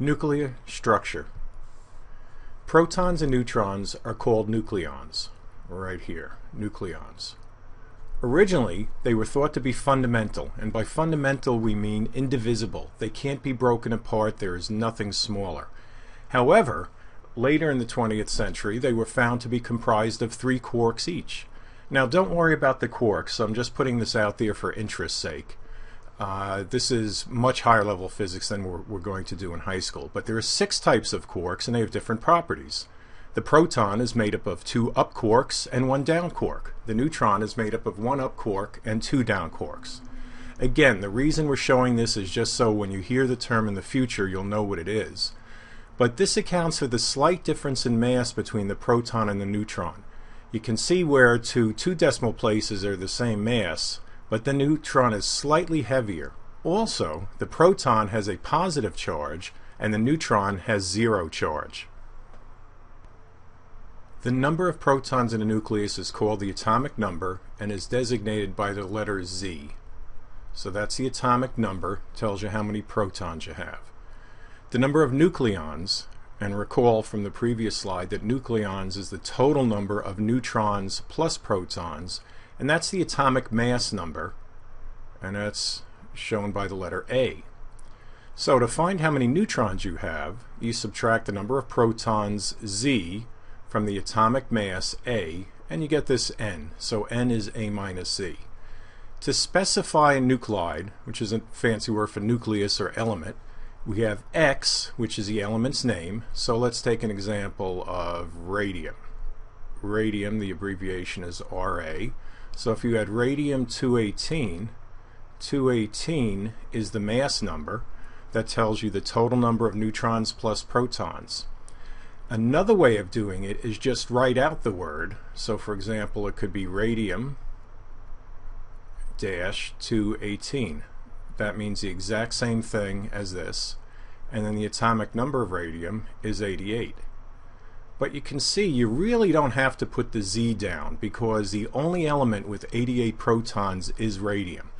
Nuclear structure. Protons and neutrons are called nucleons. Right here, nucleons. Originally, they were thought to be fundamental, and by fundamental we mean indivisible. They can't be broken apart, there is nothing smaller. However, later in the 20th century, they were found to be comprised of 3 quarks each. Now, don't worry about the quarks, I'm just putting this out there for interest's sake. This is much higher level physics than we're going to do in high school, but there are 6 types of quarks and they have different properties. The proton is made up of 2 up quarks and 1 down quark. The neutron is made up of 1 up quark and 2 down quarks. Again, the reason we're showing this is just so when you hear the term in the future you'll know what it is. But this accounts for the slight difference in mass between the proton and the neutron. You can see where 2 decimal places are the same mass, but the neutron is slightly heavier. Also, the proton has a positive charge and the neutron has 0 charge. The number of protons in a nucleus is called the atomic number and is designated by the letter Z. So that's the atomic number, tells you how many protons you have. The number of nucleons, and recall from the previous slide that nucleons is the total number of neutrons plus protons, and that's the atomic mass number, and that's shown by the letter A. So to find how many neutrons you have, you subtract the number of protons, Z, from the atomic mass, A, and you get this N. So N is A minus Z. To specify a nuclide, which is a fancy word for nucleus or element, we have X, which is the element's name. So let's take an example of radium. Radium, the abbreviation is Ra. So if you had radium-218, 218 is the mass number. That tells you the total number of neutrons plus protons. Another way of doing it is just write out the word. So for example, it could be radium-218. That means the exact same thing as this. And then the atomic number of radium is 88. But you can see you really don't have to put the Z down because the only element with 88 protons is radium.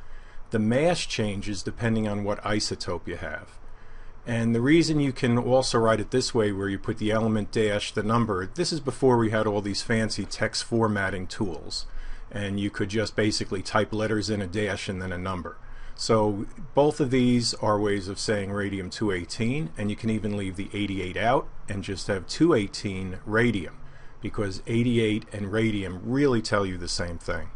The mass changes depending on what isotope you have. And the reason you can also write it this way where you put the element dash the number, this is before we had all these fancy text formatting tools. And you could just basically type letters in a dash and then a number. So both of these are ways of saying radium-218, and you can even leave the 88 out and just have 218 radium, because 88 and radium really tell you the same thing.